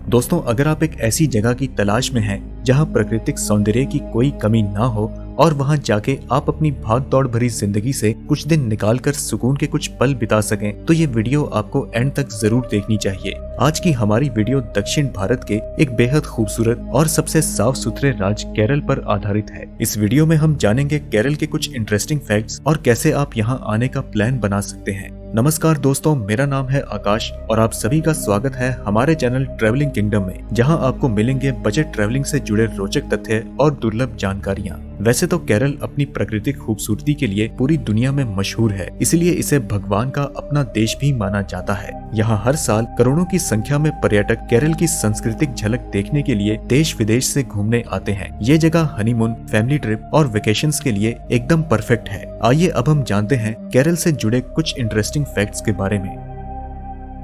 दोस्तों, अगर आप एक ऐसी जगह की तलाश में हैं जहां प्राकृतिक सौंदर्य की कोई कमी ना हो और वहां जाके आप अपनी भाग दौड़ भरी जिंदगी से कुछ दिन निकालकर सुकून के कुछ पल बिता सकें, तो ये वीडियो आपको एंड तक जरूर देखनी चाहिए। आज की हमारी वीडियो दक्षिण भारत के एक बेहद खूबसूरत और सबसे साफ सुथरे राज्य केरल पर आधारित है। इस वीडियो में हम जानेंगे केरल के कुछ इंटरेस्टिंग फैक्ट्स और कैसे आप यहाँ आने का प्लान बना सकते हैं। नमस्कार दोस्तों, मेरा नाम है आकाश और आप सभी का स्वागत है हमारे चैनल ट्रैवलिंग किंगडम में, जहां आपको मिलेंगे बजट ट्रैवलिंग से जुड़े रोचक तथ्य और दुर्लभ जानकारियां। वैसे तो केरल अपनी प्राकृतिक खूबसूरती के लिए पूरी दुनिया में मशहूर है, इसलिए इसे भगवान का अपना देश भी माना जाता है। यहाँ हर साल करोड़ों की संख्या में पर्यटक केरल की सांस्कृतिक झलक देखने के लिए देश विदेश से घूमने आते हैं। ये जगह हनीमून, फैमिली ट्रिप और वेकेशंस के लिए एकदम परफेक्ट है। आइए अब हम जानते हैं केरल से जुड़े कुछ इंटरेस्टिंग फैक्ट्स के बारे में।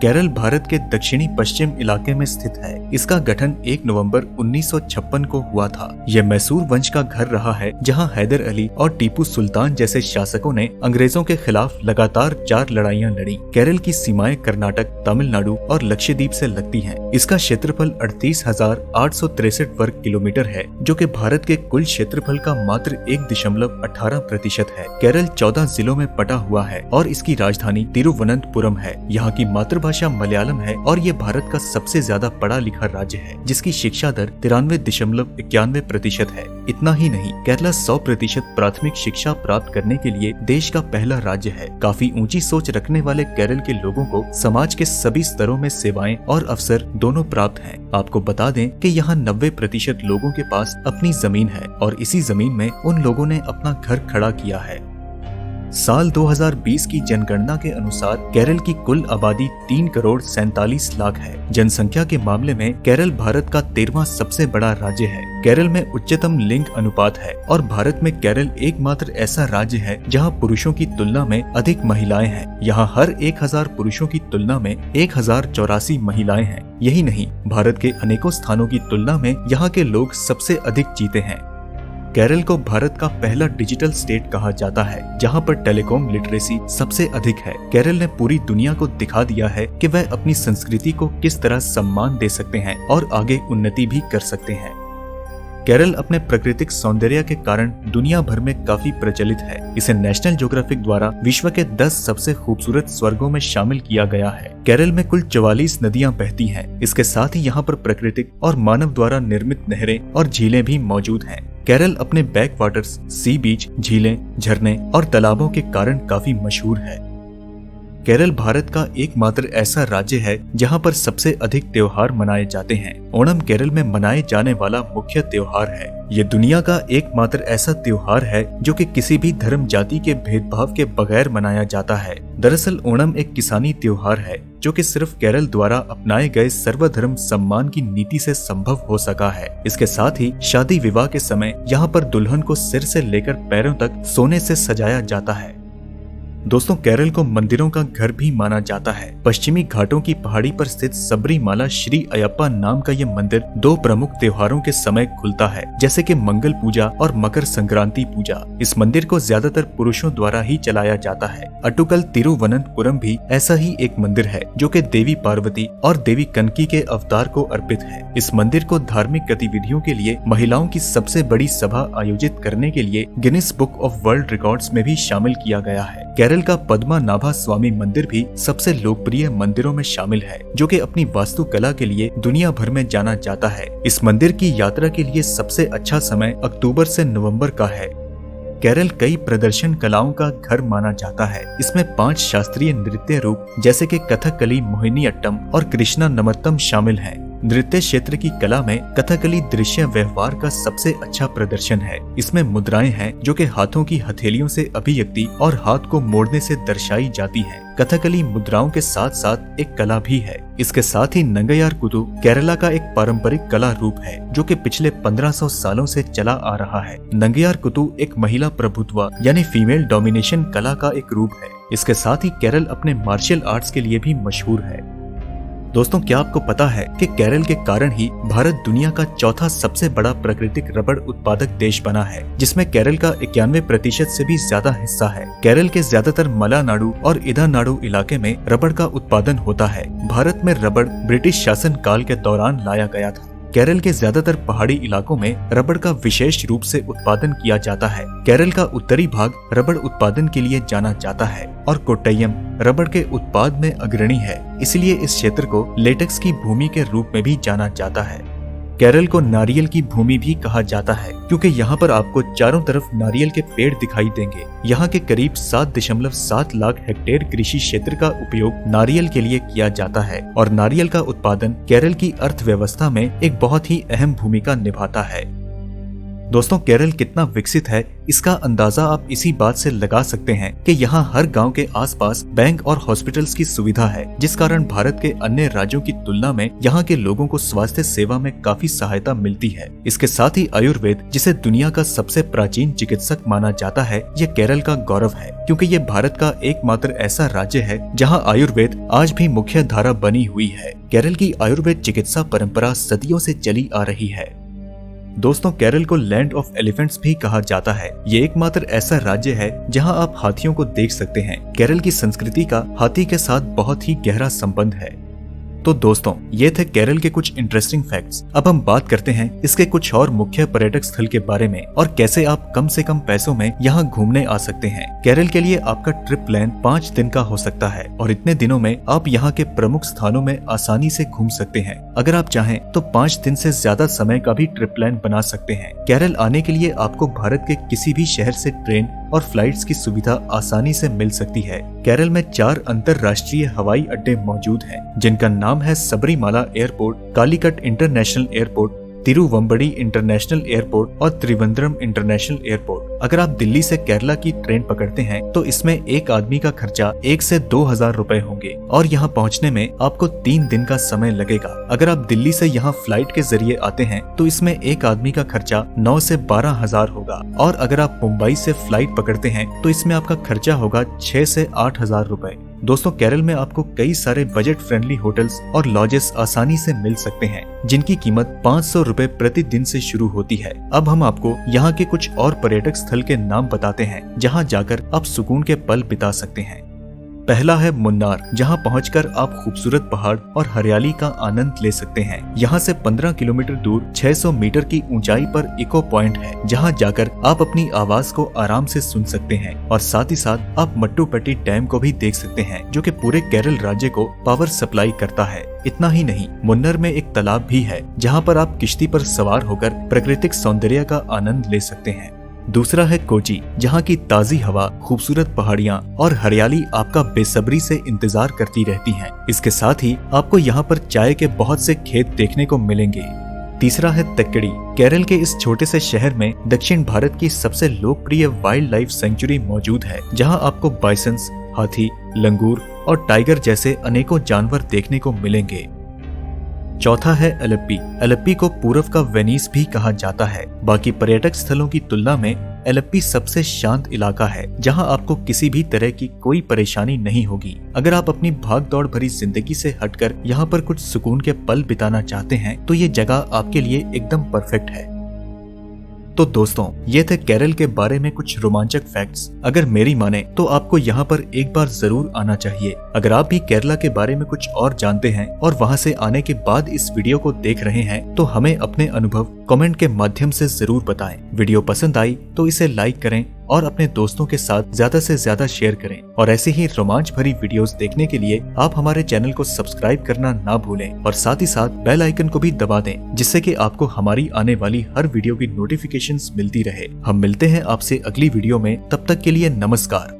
केरल भारत के दक्षिणी पश्चिम इलाके में स्थित है। इसका गठन 1 नवंबर 1956 को हुआ था। यह मैसूर वंश का घर रहा है, जहां हैदर अली और टीपू सुल्तान जैसे शासकों ने अंग्रेजों के खिलाफ लगातार 4 लड़ाइयां लड़ी। केरल की सीमाएं कर्नाटक, तमिलनाडु और लक्षद्वीप से लगती हैं। इसका क्षेत्रफल 38,863 वर्ग किलोमीटर है, जो कि भारत के कुल क्षेत्रफल का मात्र 1.18% है। केरल 14 जिलों में बटा हुआ है और इसकी राजधानी तिरुवनंतपुरम है। यहाँ की मातृभाषा मलयालम है और ये भारत का सबसे ज्यादा पढ़ा लिखा राज्य है, जिसकी शिक्षा दर 93.91% है। इतना ही नहीं, केरला 100% प्राथमिक शिक्षा प्राप्त करने के लिए देश का पहला राज्य है। काफी ऊंची सोच रखने वाले केरल के लोगों को समाज के सभी स्तरों में सेवाएं और अवसर दोनों प्राप्त हैं। आपको बता दें कि यहाँ 90% लोगों के पास अपनी जमीन है और इसी जमीन में उन लोगों ने अपना घर खड़ा किया है। साल 2020 की जनगणना के अनुसार केरल की कुल आबादी 3,47,00,000 है। जनसंख्या के मामले में केरल भारत का 13वां सबसे बड़ा राज्य है। केरल में उच्चतम लिंग अनुपात है और भारत में केरल एकमात्र ऐसा राज्य है जहां पुरुषों की तुलना में अधिक महिलाएं हैं। यहां हर 1000 पुरुषों की तुलना में 1084 महिलाएं हैं। यही नहीं, भारत के अनेकों स्थानों की तुलना में यहाँ के लोग सबसे अधिक जीते हैं। केरल को भारत का पहला डिजिटल स्टेट कहा जाता है, जहां पर टेलीकॉम लिटरेसी सबसे अधिक है। केरल ने पूरी दुनिया को दिखा दिया है कि वह अपनी संस्कृति को किस तरह सम्मान दे सकते हैं और आगे उन्नति भी कर सकते हैं। केरल अपने प्राकृतिक सौंदर्य के कारण दुनिया भर में काफी प्रचलित है। इसे नेशनल ज्योग्राफिक द्वारा विश्व के 10 सबसे खूबसूरत स्वर्गों में शामिल किया गया है। केरल में कुल 44 नदियां बहती हैं। इसके साथ ही यहाँ पर प्राकृतिक और मानव द्वारा निर्मित नहरें और झीलें भी मौजूद हैं। केरल अपने बैक वाटर्स, सी बीच, झीलें, झरने और तालाबों के कारण काफी मशहूर है। केरल भारत का एकमात्र ऐसा राज्य है जहां पर सबसे अधिक त्योहार मनाए जाते हैं। ओणम केरल में मनाए जाने वाला मुख्य त्योहार है। ये दुनिया का एकमात्र ऐसा त्योहार है जो कि किसी भी धर्म जाति के भेदभाव के बगैर मनाया जाता है। दरअसल ओणम एक किसानी त्योहार है जो कि सिर्फ केरल द्वारा अपनाए गए सर्वधर्म सम्मान की नीति से संभव हो सका है। इसके साथ ही शादी विवाह के समय यहाँ पर दुल्हन को सिर से लेकर पैरों तक सोने से सजाया जाता है। दोस्तों, केरल को मंदिरों का घर भी माना जाता है। पश्चिमी घाटों की पहाड़ी पर स्थित सबरीमाला श्री अयप्पा नाम का ये मंदिर 2 प्रमुख त्योहारों के समय खुलता है, जैसे कि मंगल पूजा और मकर संक्रांति पूजा। इस मंदिर को ज्यादातर पुरुषों द्वारा ही चलाया जाता है। अटुकल तिरुवनंतपुरम भी ऐसा ही एक मंदिर है जो कि देवी पार्वती और देवी कनकी के अवतार को अर्पित है। इस मंदिर को धार्मिक गतिविधियों के लिए महिलाओं की सबसे बड़ी सभा आयोजित करने के लिए Guinness book of world records में भी शामिल किया गया है। केरल का पद्मनाभा स्वामी मंदिर भी सबसे लोकप्रिय मंदिरों में शामिल है, जो कि अपनी वास्तुकला के लिए दुनिया भर में जाना जाता है। इस मंदिर की यात्रा के लिए सबसे अच्छा समय अक्टूबर से नवंबर का है। केरल कई प्रदर्शन कलाओं का घर माना जाता है। इसमें 5 शास्त्रीय नृत्य रूप जैसे कि कथकली, मोहिनीअट्टम और कृष्णा नमत्तम शामिल हैं। नृत्य क्षेत्र की कला में कथकली दृश्य व्यवहार का सबसे अच्छा प्रदर्शन है। इसमें मुद्राएं हैं जो कि हाथों की हथेलियों से अभिव्यक्ति और हाथ को मोड़ने से दर्शाई जाती हैं। कथकली मुद्राओं के साथ साथ एक कला भी है। इसके साथ ही नंगयार कुतु केरला का एक पारंपरिक कला रूप है जो कि पिछले 1500 सालों से चला आ रहा है। नंगयार कुतु एक महिला प्रभुत्व यानी फीमेल डोमिनेशन कला का एक रूप है। इसके साथ ही केरल अपने मार्शल आर्ट्स के लिए भी मशहूर है। दोस्तों, क्या आपको पता है कि केरल के कारण ही भारत दुनिया का चौथा सबसे बड़ा प्राकृतिक रबड़ उत्पादक देश बना है, जिसमें केरल का 91% से भी ज्यादा हिस्सा है। केरल के ज्यादातर मलानाडु और इडानाडु इलाके में रबड़ का उत्पादन होता है। भारत में रबड़ ब्रिटिश शासन काल के दौरान लाया गया था। केरल के ज्यादातर पहाड़ी इलाकों में रबड़ का विशेष रूप से उत्पादन किया जाता है। केरल का उत्तरी भाग रबड़ उत्पादन के लिए जाना जाता है और कोट्टयम रबड़ के उत्पाद में अग्रणी है, इसलिए इस क्षेत्र को लेटेक्स की भूमि के रूप में भी जाना जाता है। केरल को नारियल की भूमि भी कहा जाता है, क्योंकि यहाँ पर आपको चारों तरफ नारियल के पेड़ दिखाई देंगे। यहाँ के करीब 7.7 लाख हेक्टेयर कृषि क्षेत्र का उपयोग नारियल के लिए किया जाता है और नारियल का उत्पादन केरल की अर्थव्यवस्था में एक बहुत ही अहम भूमिका निभाता है। दोस्तों, केरल कितना विकसित है इसका अंदाजा आप इसी बात से लगा सकते हैं कि यहाँ हर गांव के आसपास बैंक और हॉस्पिटल्स की सुविधा है, जिस कारण भारत के अन्य राज्यों की तुलना में यहाँ के लोगों को स्वास्थ्य सेवा में काफी सहायता मिलती है। इसके साथ ही आयुर्वेद, जिसे दुनिया का सबसे प्राचीन चिकित्सक माना जाता है, ये केरल का गौरव है, क्योंकि ये भारत का एकमात्र ऐसा राज्य है जहाँ आयुर्वेद आज भी मुख्य धारा बनी हुई है। केरल की आयुर्वेद चिकित्सा परंपरा सदियों से चली आ रही है। दोस्तों, केरल को लैंड ऑफ एलिफेंट्स भी कहा जाता है। ये एकमात्र ऐसा राज्य है जहां आप हाथियों को देख सकते हैं। केरल की संस्कृति का हाथी के साथ बहुत ही गहरा संबंध है। तो दोस्तों, ये थे केरल के कुछ इंटरेस्टिंग फैक्ट्स। अब हम बात करते हैं इसके कुछ और मुख्य पर्यटक स्थल के बारे में और कैसे आप कम से कम पैसों में यहाँ घूमने आ सकते हैं। केरल के लिए आपका ट्रिप प्लान 5 दिन का हो सकता है और इतने दिनों में आप यहाँ के प्रमुख स्थानों में आसानी से घूम सकते हैं। अगर आप चाहें तो 5 दिन से ज्यादा समय का भी ट्रिप प्लान बना सकते हैं। केरल आने के लिए आपको भारत के किसी भी शहर से ट्रेन और फ्लाइट्स की सुविधा आसानी से मिल सकती है। केरल में 4 अंतरराष्ट्रीय हवाई अड्डे मौजूद हैं, जिनका नाम है Sabarimala airport, Calicut international airport, Thiruvambady international airport और त्रिवेंद्रम इंटरनेशनल एयरपोर्ट। अगर आप दिल्ली से केरला की ट्रेन पकड़ते हैं तो इसमें एक आदमी का खर्चा 1 से 2,000 रुपए होंगे और यहाँ पहुँचने में आपको 3 दिन का समय लगेगा। अगर आप दिल्ली से यहाँ फ्लाइट के जरिए आते हैं तो इसमें एक आदमी का खर्चा 9 से 12,000 होगा और अगर आप मुंबई से फ्लाइट पकड़ते हैं तो इसमें आपका खर्चा होगा 6 से 8,000 रुपए। दोस्तों, केरल में आपको कई सारे बजट फ्रेंडली होटल्स और लॉजेस आसानी से मिल सकते हैं, जिनकी कीमत 500 रुपए प्रति दिन से शुरू होती है। अब हम आपको यहाँ के कुछ और पर्यटक स्थल के नाम बताते हैं, जहाँ जाकर आप सुकून के पल बिता सकते हैं। पहला है मुन्नार, जहां पहुंचकर आप खूबसूरत पहाड़ और हरियाली का आनंद ले सकते हैं। यहां से 15 किलोमीटर दूर 600 मीटर की ऊंचाई पर इको पॉइंट है, जहां जाकर आप अपनी आवाज को आराम से सुन सकते हैं और साथ ही साथ आप मट्टुपट्टी डैम को भी देख सकते हैं, जो कि पूरे केरल राज्य को पावर सप्लाई करता है। इतना ही नहीं, मुन्नर में एक तालाब भी है, जहाँ पर आप किश्ती पर सवार होकर प्राकृतिक सौंदर्य का आनंद ले सकते हैं। दूसरा है कोची, जहाँ की ताजी हवा, खूबसूरत पहाड़ियाँ और हरियाली आपका बेसब्री से इंतजार करती रहती हैं। इसके साथ ही आपको यहाँ पर चाय के बहुत से खेत देखने को मिलेंगे। तीसरा है तक्कड़ी। केरल के इस छोटे से शहर में दक्षिण भारत की सबसे लोकप्रिय वाइल्ड लाइफ सेंचुरी मौजूद है, जहाँ आपको बाइसन्स, हाथी, लंगूर और टाइगर जैसे अनेकों जानवर देखने को मिलेंगे। चौथा है एलेप्पी। एलेप्पी को पूर्व का वेनिस भी कहा जाता है। बाकी पर्यटक स्थलों की तुलना में एलेप्पी सबसे शांत इलाका है, जहां आपको किसी भी तरह की कोई परेशानी नहीं होगी। अगर आप अपनी भाग दौड़ भरी जिंदगी से हटकर यहां पर कुछ सुकून के पल बिताना चाहते हैं तो ये जगह आपके लिए एकदम परफेक्ट है। तो दोस्तों, ये थे केरल के बारे में कुछ रोमांचक फैक्ट्स। अगर मेरी माने तो आपको यहाँ पर एक बार जरूर आना चाहिए। अगर आप भी केरला के बारे में कुछ और जानते हैं और वहाँ से आने के बाद इस वीडियो को देख रहे हैं तो हमें अपने अनुभव कमेंट के माध्यम से जरूर बताएं। वीडियो पसंद आई तो इसे लाइक करें और अपने दोस्तों के साथ ज्यादा से ज्यादा शेयर करें। और ऐसे ही रोमांच भरी वीडियोस देखने के लिए आप हमारे चैनल को सब्सक्राइब करना ना भूलें और साथ ही साथ बेल आइकन को भी दबा दें, जिससे कि आपको हमारी आने वाली हर वीडियो की नोटिफिकेशंस मिलती रहे। हम मिलते हैं आपसे अगली वीडियो में, तब तक के लिए नमस्कार।